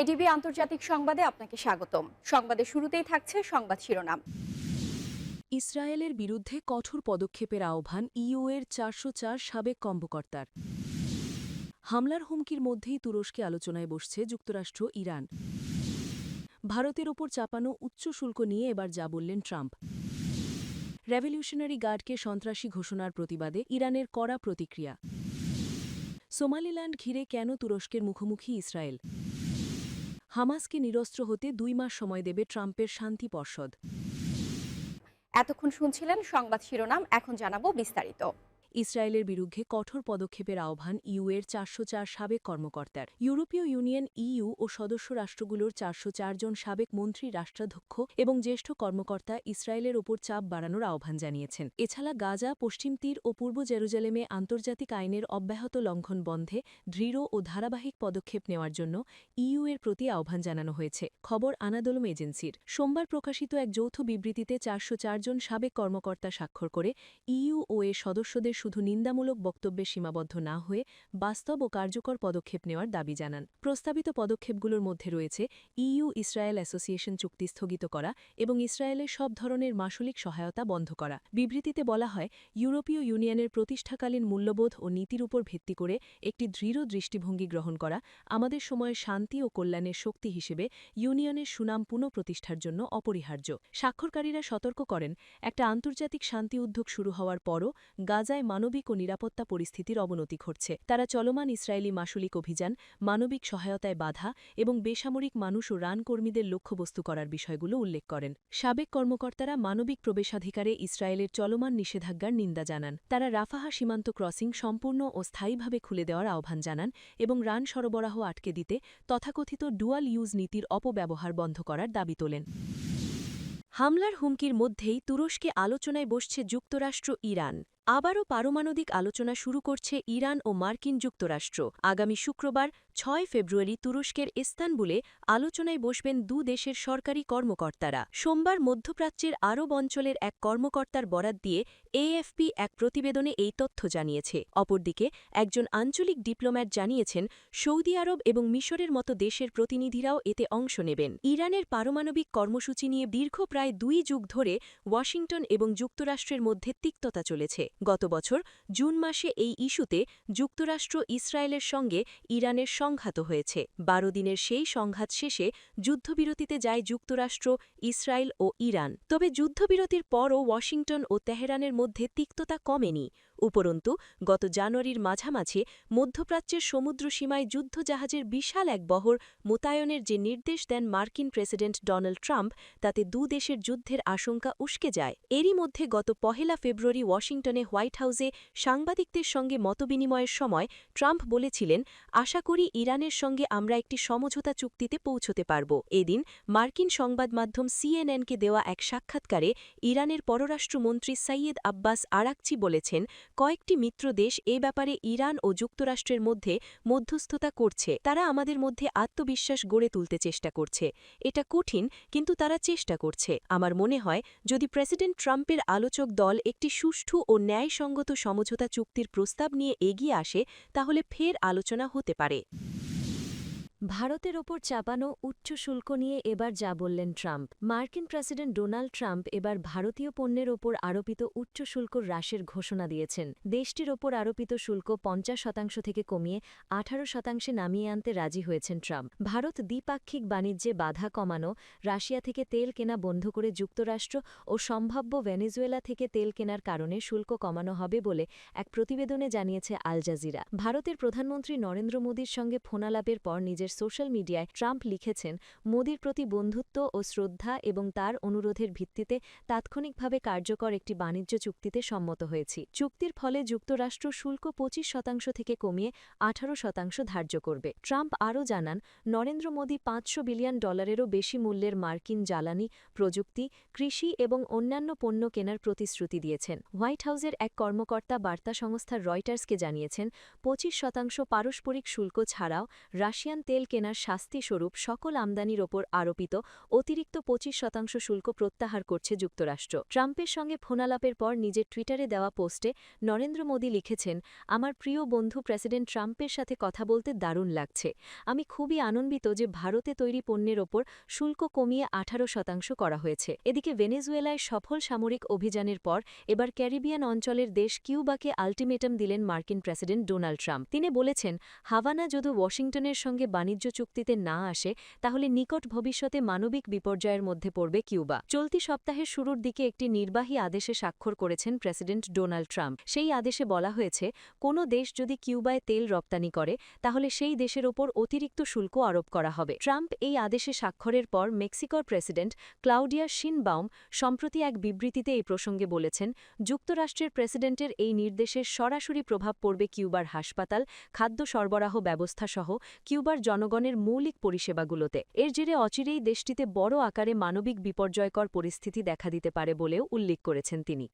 ADB আন্তর্জাতিক সংবাদে আপনাকে স্বাগতম। সংবাদের শুরুতেই থাকছে সংবাদ শিরোনাম। ইসরায়েলের বিরুদ্ধে কঠোর পদক্ষেপের আহ্বান ইইউ-এর ৪০৪ সাবেক কর্মকর্তার। হামলার হুমকির মধ্যেই তুরস্কে আলোচনায় বসছে যুক্তরাষ্ট্র ইরান। ভারতের ওপর চাপানো উচ্চ শুল্ক নিয়ে এবার যা বললেন ট্রাম্প। রেভলিউশনারি গার্ডকে সন্ত্রাসী ঘোষণার প্রতিবাদে ইরানের কড়া প্রতিক্রিয়া। সোমালিল্যান্ড ঘিরে কেন তুরস্কের মুখোমুখি ইসরায়েল। হামাসকে নিরস্ত্র হতে ২ মাস সময় দেবে ট্রাম্পের শান্তি পর্ষদ। এতক্ষণ শুনছিলেন সংবাদ শিরোনাম, এখন জানাবো বিস্তারিত। ইসরায়েলের বিরুদ্ধে কঠোর পদক্ষেপের আহ্বান ইইউ-এর ৪০৪ সাবেক কর্মকর্তার। ইউরোপীয় ইউনিয়ন ইইউ ও সদস্য রাষ্ট্রগুলোর ৪০৪ জন সাবেক মন্ত্রী, রাষ্ট্রাধ্যক্ষ এবং জ্যেষ্ঠ কর্মকর্তা ইসরায়েলের ওপর চাপ বাড়ানোর আহ্বান জানিয়েছেন। এছাড়া গাজা, পশ্চিম তীর ও পূর্ব জেরুজালেমে আন্তর্জাতিক আইনের অব্যাহত লঙ্ঘন বন্ধে দৃঢ় ও ধারাবাহিক পদক্ষেপ নেওয়ার জন্য ইইউ-এর প্রতি আহ্বান জানানো হয়েছে। খবর আনাদোলম এজেন্সির। সোমবার প্রকাশিত এক যৌথ বিবৃতিতে ৪০৪ জন সাবেক কর্মকর্তা স্বাক্ষর করে ইইউ ও এর সদস্যদের শুধু নিন্দামূলক বক্তব্যে সীমাবদ্ধ না হয়ে বাস্তব ও কার্যকর পদক্ষেপ নেওয়ার দাবি জানান। প্রস্তাবিত পদক্ষেপগুলোর মধ্যে রয়েছে ইইউ ইসরায়েল অ্যাসোসিয়েশন চুক্তি স্থগিত করা এবং ইসরায়েলের সব ধরনের মাসুলিক সহায়তা বন্ধ করা। বিবৃতিতে বলা হয়, ইউরোপীয় ইউনিয়নের প্রতিষ্ঠাকালীন মূল্যবোধ ও নীতির উপর ভিত্তি করে একটি দৃঢ় দৃষ্টিভঙ্গি গ্রহণ করা আমাদের সময়ের শান্তি ও কল্যাণের শক্তি হিসেবে ইউনিয়নের সুনাম পুনঃপ্রতিষ্ঠার জন্য অপরিহার্য। স্বাক্ষরকারীরা সতর্ক করেন, একটা আন্তর্জাতিক শান্তি উদ্যোগ শুরু হওয়ার পরও গাজায় মানবিক ও নিরাপত্তা পরিস্থিতির অবনতি ঘটছে। তারা চলমান ইসরায়েলি মাসুলিক অভিযান, মানবিক সহায়তায় বাধা এবং বেসামরিক মানুষ ও রান কর্মীদের লক্ষ্যবস্তু করার বিষয়গুলো উল্লেখ করেন। সাবেক কর্মকর্তারা মানবিক প্রবেশাধিকারে ইসরায়েলের চলমান নিষেধাজ্ঞার নিন্দা জানান। তারা রাফাহা সীমান্ত ক্রসিং সম্পূর্ণ ও স্থায়ীভাবে খুলে দেওয়ার আহ্বান জানান এবং রান সরবরাহ আটকে দিতে তথাকথিত ডুয়াল ইউজ নীতির অপব্যবহার বন্ধ করার দাবি তোলেন। হামলার হুমকির মধ্যেই তুরস্কে আলোচনায় বসছে যুক্তরাষ্ট্র ইরান। আবারও পারমাণবিক আলোচনা শুরু করছে ইরান ও মার্কিন যুক্তরাষ্ট্র। আগামী শুক্রবার ৬ ফেব্রুয়ারি তুরস্কের ইস্তানবুলে আলোচনায় বসবেন দেশের সরকারি কর্মকর্তারা। সোমবার মধ্যপ্রাচ্যের আরব অঞ্চলের এক কর্মকর্তার বরাত দিয়ে এএফপি এক প্রতিবেদনে এই তথ্য জানিয়েছে। অপরদিকে একজন আঞ্চলিক ডিপ্লোম্যাট জানিয়েছেন, সৌদি আরব এবং মিশরের মতো দেশের প্রতিনিধিরাও এতে অংশ নেবেন। ইরানের পারমাণবিক কর্মসূচি নিয়ে দীর্ঘ প্রায় ২ যুগ ধরে ওয়াশিংটন এবং যুক্তরাষ্ট্রের মধ্যে তিক্ততা চলেছে। গত বছর জুন মাসে এই ইস্যুতে যুক্তরাষ্ট্র ইসরায়েলের সঙ্গে ইরানের সংঘাত হয়েছে। ১২ দিনের সেই সংঘাত শেষে যুদ্ধবিরতিতে যায় যুক্তরাষ্ট্র, ইসরায়েল ও ইরান। তবে যুদ্ধবিরতির পরও ওয়াশিংটন ও তেহরানের মধ্যে তিক্ততা কমেনি। উপরন্তু গত জানুয়ারির মাঝামাঝি মধ্যপ্রাচ্যের সমুদ্রসীমায় যুদ্ধজাহাজের বিশাল এক বহর মোতায়েনের যে নির্দেশ দেন মার্কিন প্রেসিডেন্ট ডোনাল্ড ট্রাম্প, তাতে দেশের যুদ্ধের আশঙ্কা উস্কে যায়। এরই মধ্যে গত ১ ফেব্রুয়ারি ওয়াশিংটনে হোয়াইট হাউসে সাংবাদিকদের সঙ্গে মতবিনিময়ের সময় ট্রাম্প বলেছিলেন, আশা করি ইরানের সঙ্গে আমরা একটি সমঝোতা চুক্তিতে পৌঁছতে পারব। এদিন মার্কিন সংবাদ মাধ্যম সিএনএনকে দেওয়া এক সাক্ষাৎকারে ইরানের পররাষ্ট্রমন্ত্রী সৈয়দ আব্বাস আরাকচি বলেছেন, কয়েকটি মিত্র দেশ এ ব্যাপারে ইরান ও যুক্তরাষ্ট্রের মধ্যে মধ্যস্থতা করছে। তারা আমাদের মধ্যে আত্মবিশ্বাস গড়ে তুলতে চেষ্টা করছে। এটা কঠিন, কিন্তু তারা চেষ্টা করছে। আমার মনে হয়, যদি প্রেসিডেন্ট ট্রাম্পের আলোচক দল একটি সুষ্ঠু ও ন্যায়সঙ্গত সমঝোতা চুক্তির প্রস্তাব নিয়ে এগিয়ে আসে, তাহলে ফের আলোচনা হতে পারে। ভারতের ওপর চাপানো উচ্চ শুল্ক নিয়ে এবার যা বললেন ট্রাম্প। মার্কিন প্রেসিডেন্ট ডোনাল্ড ট্রাম্প এবার ভারতীয় পণ্যের ওপর আরোপিত উচ্চ শুল্ক হ্রাসের ঘোষণা দিয়েছেন। দেশটির ওপর আরোপিত শুল্ক ৫০% থেকে কমিয়ে ১৮% নামিয়ে আনতে রাজি হয়েছেন ট্রাম্প। ভারত দ্বিপাক্ষিক বাণিজ্যে বাধা কমানো, রাশিয়া থেকে তেল কেনা বন্ধ করে যুক্তরাষ্ট্র ও সম্ভাব্য ভেনেজুয়েলা থেকে তেল কেনার কারণে শুল্ক কমানো হবে বলে এক প্রতিবেদনে জানিয়েছে আল জাজিরা। ভারতের প্রধানমন্ত্রী নরেন্দ্র মোদীর সঙ্গে ফোনালাপের পর নিজের সোশ্যাল মিডিয়ায় ট্রাম্প লিখেছেন, মোদির প্রতি বন্ধুত্ব ও শ্রদ্ধা এবং তার অনুরোধের ভিত্তিতে তাৎক্ষণিকভাবে কার্যকর একটি বাণিজ্য চুক্তিতে সম্মত হয়েছি। চুক্তির ফলে যুক্তরাষ্ট্র শুল্ক ২৫% থেকে কমিয়ে ১৮% ধার্য করবে। ট্রাম্প আরও জানান, নরেন্দ্র মোদী $৫০০ বিলিয়নেরও বেশি মূল্যের মার্কিন জ্বালানি, প্রযুক্তি, কৃষি এবং অন্যান্য পণ্য কেনার প্রতিশ্রুতি দিয়েছেন। হোয়াইট হাউসের এক কর্মকর্তা বার্তা সংস্থা রয়টার্সকে জানিয়েছেন, ২৫% পারস্পরিক শুল্ক ছাড়াও রাশিয়ান তেল তেল কেনার শাস্তিস্বরূপ সকল আমদানির ওপর আরোপিত অতিরিক্ত 25% শুল্ক প্রত্যাহার করছে যুক্তরাষ্ট্র। ট্রাম্পের সঙ্গে ফোনালাপের পর নিজের টুইটারে দেওয়া পোস্টে নরেন্দ্র মোদী লিখেছেন, আমার প্রিয় বন্ধু প্রেসিডেন্ট ট্রাম্পের সাথে কথা বলতে দারুণ লাগছে। আমি খুবই আনন্দিত যে ভারতে তৈরি পণ্যের ওপর শুল্ক কমিয়ে 18% করা হয়েছে। এদিকে ভেনেজুয়েলায় সফল সামরিক অভিযানের পর এবার ক্যারিবিয়ান অঞ্চলের দেশ কিউবাকে আল্টিমেটাম দিলেন মার্কিন প্রেসিডেন্ট ডোনাল্ড ট্রাম্প। তিনি বলেছেন, হাভানা যদি ওয়াশিংটনের সঙ্গে বাণিজ্য চুক্তিতে না আসে তাহলে নিকট ভবিষ্যতে মানবিক বিপর্যয়ের মধ্যে পড়বে কিউবা। চলতি সপ্তাহের শুরুর দিকে একটি নির্বাহী আদেশে স্বাক্ষর করেছেন প্রেসিডেন্ট ডোনাল্ড ট্রাম্প। সেই আদেশে বলা হয়েছে, কোনো দেশ যদি কিউবায় তেল রপ্তানি করে তাহলে সেই দেশের ওপর অতিরিক্ত শুল্ক আরোপ করা হবে। ট্রাম্প এই আদেশে স্বাক্ষরের পর মেক্সিকোর প্রেসিডেন্ট ক্লাউডিয়া শিনবাউম সম্প্রতি এক বিবৃতিতে এই প্রসঙ্গে বলেছেন, যুক্তরাষ্ট্রের প্রেসিডেন্টের এই নির্দেশের সরাসরি প্রভাব পড়বে কিউবার হাসপাতাল, খাদ্য সরবরাহ ব্যবস্থা সহ কিউবার জনগণের মৌলিক পরিষেবাগুলোতে। এর জেরে অচিরেই দেশটিতে বড় আকারে মানবিক বিপর্যয়কর পরিস্থিতি দেখা দিতে পারে বলেও উল্লেখ করেছেন তিনি।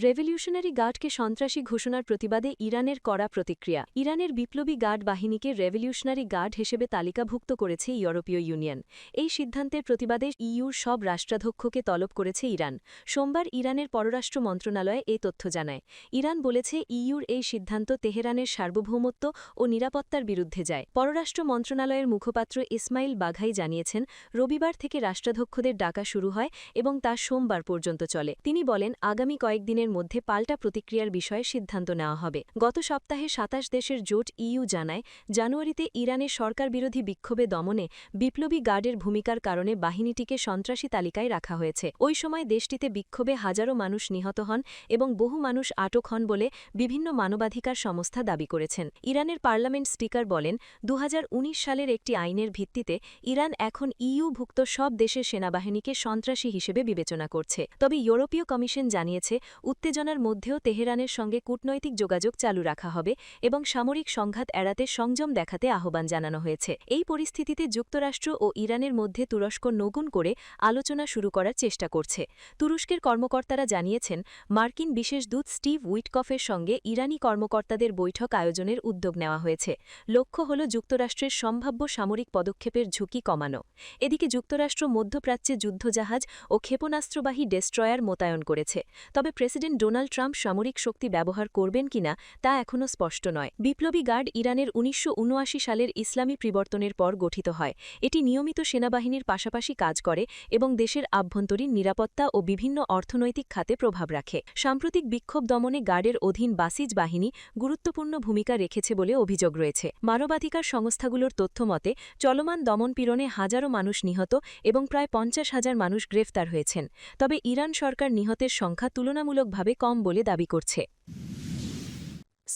রেভলিউশনারি গার্ডকে সন্ত্রাসী ঘোষণার প্রতিবাদে ইরানের কড়া প্রতিক্রিয়া। ইরানের বিপ্লবী গার্ড বাহিনীকে রেভলিউশনারি গার্ড হিসেবে তালিকাভুক্ত করেছে ইউরোপীয় ইউনিয়ন। এই সিদ্ধান্তের প্রতিবাদে ইইউর সব রাষ্ট্রাধ্যক্ষকে তলব করেছে ইরান। সোমবার ইরানের পররাষ্ট্র মন্ত্রণালয় এই তথ্য জানায়। ইরান বলেছে, ইইউর এই সিদ্ধান্ত তেহরানের সার্বভৌমত্ব ও নিরাপত্তার বিরুদ্ধে যায়। পররাষ্ট্র মন্ত্রণালয়ের মুখপাত্র ইসমাইল বাঘাই জানিয়েছেন, রবিবার থেকে রাষ্ট্রাধ্যক্ষদের ডাকা শুরু হয় এবং তা সোমবার পর্যন্ত চলে। তিনি বলেন, আগামী কয়েকদিনের মধ্যে পাল্টা প্রতিক্রিয়ার বিষয়ে সিদ্ধান্ত নেওয়া হবে। গত সপ্তাহে 27 দেশের জোট ইইউ জানায়, জানুয়ারিতে ইরানের সরকার বিরোধী বিক্ষোভে দমনে বিপ্লবী গার্ডের ভূমিকার কারণে বাহিনীটিকে সন্ত্রাসী তালিকায় রাখা হয়েছে। ওই সময় দেশটিতে বিক্ষোভে হাজারো মানুষ নিহত হন এবং বহু মানুষ আটক হন বলে বিভিন্ন মানবাধিকার সংস্থা দাবি করেছেন। ইরানের পার্লামেন্ট স্পিকার বলেন, 2019 সালের একটি আইনের ভিত্তিতে ইরান এখন ইইউভুক্ত সব দেশের সেনাবাহিনীকে সন্ত্রাসী হিসেবে বিবেচনা করছে। তবে ইউরোপীয় কমিশন জানিয়েছে, উত্তেজনার মধ্যেও তেহরানের সঙ্গে কূটনৈতিক যোগাযোগ চালু রাখা হবে এবং সামরিক সংঘাত এড়াতে সংযম দেখাতে আহ্বান জানানো হয়েছে। এই পরিস্থিতিতে যুক্তরাষ্ট্র ও ইরানের মধ্যে তুরস্ক নতুন করে আলোচনা শুরু করার চেষ্টা করছে। তুরস্কের কর্মকর্তারা জানিয়েছেন, মার্কিন বিশেষ দূত স্টিভ উইটকফের সঙ্গে ইরানি কর্মকর্তাদের বৈঠক আয়োজনের উদ্যোগ নেওয়া হয়েছে। লক্ষ্য হল যুক্তরাষ্ট্রের সম্ভাব্য সামরিক পদক্ষেপের ঝুঁকি কমানো। এদিকে যুক্তরাষ্ট্র মধ্যপ্রাচ্যে যুদ্ধজাহাজ ও ক্ষেপণাস্ত্রবাহী ডেস্ট্রয়ার মোতায়েন করেছে। তবে প্রেসিডেন্ট ডোনাল্ড ট্রাম্প সামরিক শক্তি ব্যবহার করবেন কিনা তা এখনও স্পষ্ট নয়। বিপ্লবী গার্ড ইরানের 1979 সালের ইসলামী পরিবর্তনের পর গঠিত হয়। এটি নিয়মিত সেনাবাহিনীর পাশাপাশি কাজ করে এবং দেশের আভ্যন্তরীণ নিরাপত্তা ও বিভিন্ন অর্থনৈতিক খাতে প্রভাব রাখে। সাম্প্রতিক বিক্ষোভ দমনে গার্ডের অধীন বাসিজ বাহিনী গুরুত্বপূর্ণ ভূমিকা রেখেছে বলে অভিযোগ রয়েছে। মানবাধিকার সংস্থাগুলোর তথ্যমতে, চলমান দমনপীড়নে হাজারো মানুষ নিহত এবং প্রায় 50,000 মানুষ গ্রেফতার হয়েছেন। তবে ইরান সরকার নিহতের সংখ্যা তুলনামূলকভাবে কম বলে দাবি করছে।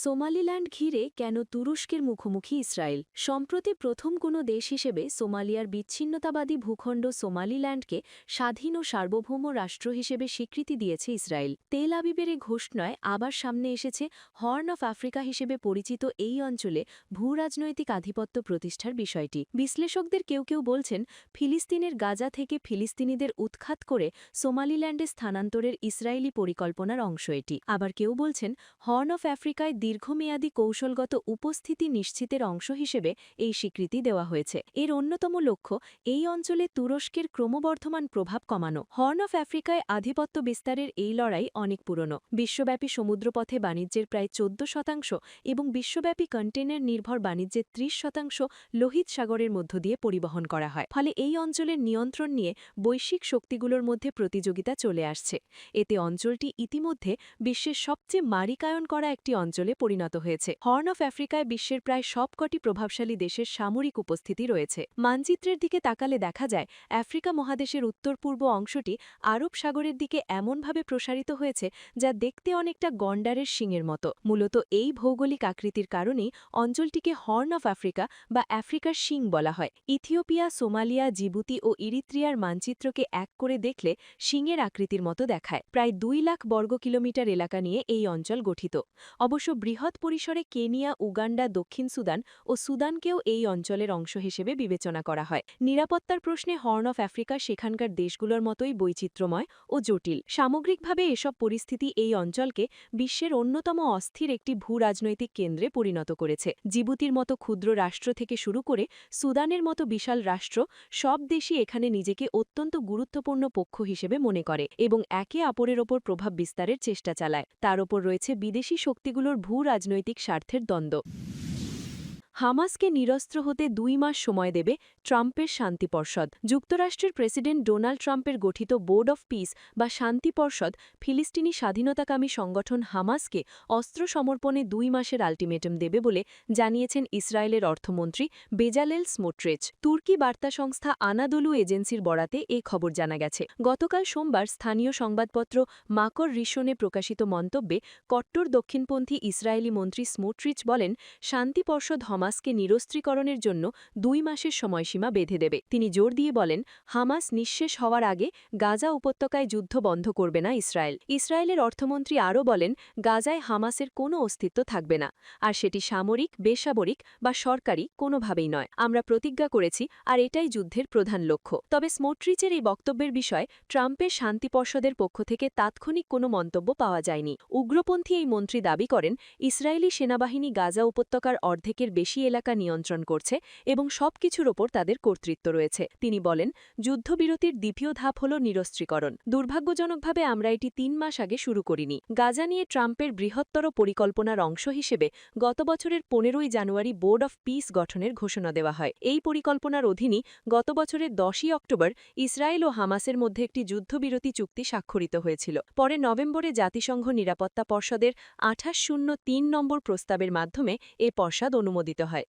সোমালিল্যান্ড ঘিরে কেন তুরস্কের মুখোমুখি ইসরায়েল? সম্প্রতি প্রথম কোনো দেশ হিসেবে সোমালিয়ার বিচ্ছিন্নতাবাদী ভূখণ্ড সোমালিল্যান্ডকে স্বাধীন ও সার্বভৌম রাষ্ট্র হিসেবে স্বীকৃতি দিয়েছে ইসরায়েল। তেল আবিবের ঘোষণায় আবার সামনে এসেছে হর্ন অফ আফ্রিকা হিসেবে পরিচিত এই অঞ্চলে ভূরাজনৈতিক আধিপত্য প্রতিষ্ঠার বিষয়টি। বিশ্লেষকদের কেউ কেউ বলছেন, ফিলিস্তিনের গাজা থেকে ফিলিস্তিনিদের উৎখাত করে সোমালিল্যান্ডে স্থানান্তরের ইসরায়েলি পরিকল্পনার অংশ এটি। আবার কেউ বলছেন, হর্ন অফ আফ্রিকায় দীর্ঘমেয়াদী কৌশলগত উপস্থিতি নিশ্চিতের অংশ হিসেবে এই স্বীকৃতি দেওয়া হয়েছে। এর অন্যতম লক্ষ্য এই অঞ্চলে তুরস্কের ক্রমবর্ধমান প্রভাব কমানো। হর্ন অফ আফ্রিকায় আধিপত্য বিস্তারের এই লড়াই অনেক পুরনো। বিশ্বব্যাপী সমুদ্রপথে বাণিজ্যের প্রায় 14% এবং বিশ্বব্যাপী কন্টেইনার নির্ভর বাণিজ্যের 30% লোহিত সাগরের মধ্য দিয়ে পরিবহন করা হয়। ফলে এই অঞ্চলের নিয়ন্ত্রণ নিয়ে বৈশ্বিক শক্তিগুলোর মধ্যে প্রতিযোগিতা চলে আসছে। এতে অঞ্চলটি ইতিমধ্যে বিশ্বের সবচেয়ে মারিকায়ন করা একটি অঞ্চলে পরিণত হয়েছে। হর্ন অফ আফ্রিকায় বিশ্বের প্রায় সবকটি প্রভাবশালী দেশের সামরিক উপস্থিতি রয়েছে। মানচিত্রের দিকে তাকালে দেখা যায়, আফ্রিকা মহাদেশের উত্তর-পূর্ব অংশটি আরব সাগরের দিকে এমনভাবে প্রসারিত হয়েছে যা দেখতে অনেকটা গন্ডারের শিংয়ের মতো। মূলত এই ভৌগোলিক আকৃতির কারণেই অঞ্চলটিকে হর্ন অফ আফ্রিকা বা আফ্রিকার শিং বলা হয়। ইথিওপিয়া, সোমালিয়া, জিবুতি ও ইরিত্রিয়ার মানচিত্রকে এক করে দেখলে শিংয়ের আকৃতির মতো দেখায়। প্রায় 2 লাখ বর্গ কিলোমিটার এলাকা নিয়ে এই অঞ্চল গঠিত। অবশ্য বৃহৎ পরিসরে কেনিয়া, উগান্ডা, দক্ষিণ সুদান ও সুদানকেও এই অঞ্চলের অংশ হিসেবে বিবেচনা করা হয়। নিরাপত্তার প্রশ্নে হর্ন অফ আফ্রিকা সেখানকার দেশগুলোর মতোই বৈচিত্র্যময় ও জটিল। সামগ্রিকভাবে এসব পরিস্থিতি এই অঞ্চলকে বিশ্বের অন্যতম অস্থির একটি ভূ-রাজনৈতিক কেন্দ্রে পরিণত করেছে। জিবুতির মতো ক্ষুদ্র রাষ্ট্র থেকে শুরু করে সুদানের মতো বিশাল রাষ্ট্র, সব দেশই এখানে নিজেকে অত্যন্ত গুরুত্বপূর্ণ পক্ষ হিসেবে মনে করে এবং একে অপরের ওপর প্রভাব বিস্তারের চেষ্টা চালায়। তার ওপর রয়েছে বিদেশি শক্তিগুলোর ভূ-রাজনৈতিক স্বার্থের দ্বন্দ্ব। হামাসকে নিরস্ত্র হতে 2 মাস সময় দেবে ট্রাম্পের শান্তি পর্ষদ। যুক্তরাষ্ট্রের প্রেসিডেন্ট ডোনাল্ড ট্রাম্পের গঠিত বোর্ড অফ পিস বা শান্তি পর্ষদ ফিলিস্তিনি স্বাধীনতাকামী সংগঠন হামাসকে অস্ত্র সমর্পণে 2 মাসের আল্টিমেটাম দেবে বলে জানিয়েছেন ইসরায়েলের অর্থমন্ত্রী বেজালেল স্মোট্রিচ। তুর্কি বার্তা সংস্থা আনাদোলু এজেন্সির বরাতে এ খবর জানা গেছে। গতকাল সোমবার স্থানীয় সংবাদপত্র মাকর রিশনে প্রকাশিত মন্তব্যে কট্টর দক্ষিণপন্থী ইসরায়েলি মন্ত্রী স্মোট্রিচ বলেন, শান্তি পর্ষদ হামাসকে নিরস্ত্রীকরণের জন্য 2 মাসের সময়সীমা বেঁধে দেবে। তিনি জোর দিয়ে বলেন, হামাস নিঃশেষ হওয়ার আগে গাজা উপত্যকায় যুদ্ধ বন্ধ করবে না ইসরায়েল। ইসরায়েলের অর্থমন্ত্রী আরও বলেন, গাজায় হামাসের কোনো অস্তিত্ব থাকবে না, আর সেটি সামরিক, বেসামরিক বা সরকারি কোনোভাবেই নয়। আমরা প্রতিজ্ঞা করেছি, আর এটাই যুদ্ধের প্রধান লক্ষ্য। তবে স্মোট্রিচের এই বক্তব্যের বিষয়ে ট্রাম্পের শান্তি পর্ষদের পক্ষ থেকে তাৎক্ষণিক কোনো মন্তব্য পাওয়া যায়নি। উগ্রপন্থী এই মন্ত্রী দাবি করেন, ইসরায়েলি সেনাবাহিনী গাজা উপত্যকার অর্ধেকের বেশি এলাকা নিয়ন্ত্রণ করছে এবং সবকিছুর ওপর তাদের কর্তৃত্ব রয়েছে। তিনি বলেন, যুদ্ধবিরতির দ্বিতীয় ধাপ হল নিরস্ত্রীকরণ। দুর্ভাগ্যজনকভাবে আমরা এটি 3 মাস আগে শুরু করিনি। গাজা নিয়ে ট্রাম্পের বৃহত্তর পরিকল্পনার অংশ হিসেবে গত বছরের 15ই জানুয়ারি বোর্ড অফ পিস গঠনের ঘোষণা দেওয়া হয়। এই পরিকল্পনার অধীনে গত বছরের 10ই অক্টোবর ইসরায়েল ও হামাসের মধ্যে একটি যুদ্ধবিরতি চুক্তি স্বাক্ষরিত হয়েছিল। পরে নভেম্বরে জাতিসংঘ নিরাপত্তা পর্ষদের 2803 নম্বর প্রস্তাবের মাধ্যমে এ পর্ষদ অনুমোদিত হয়।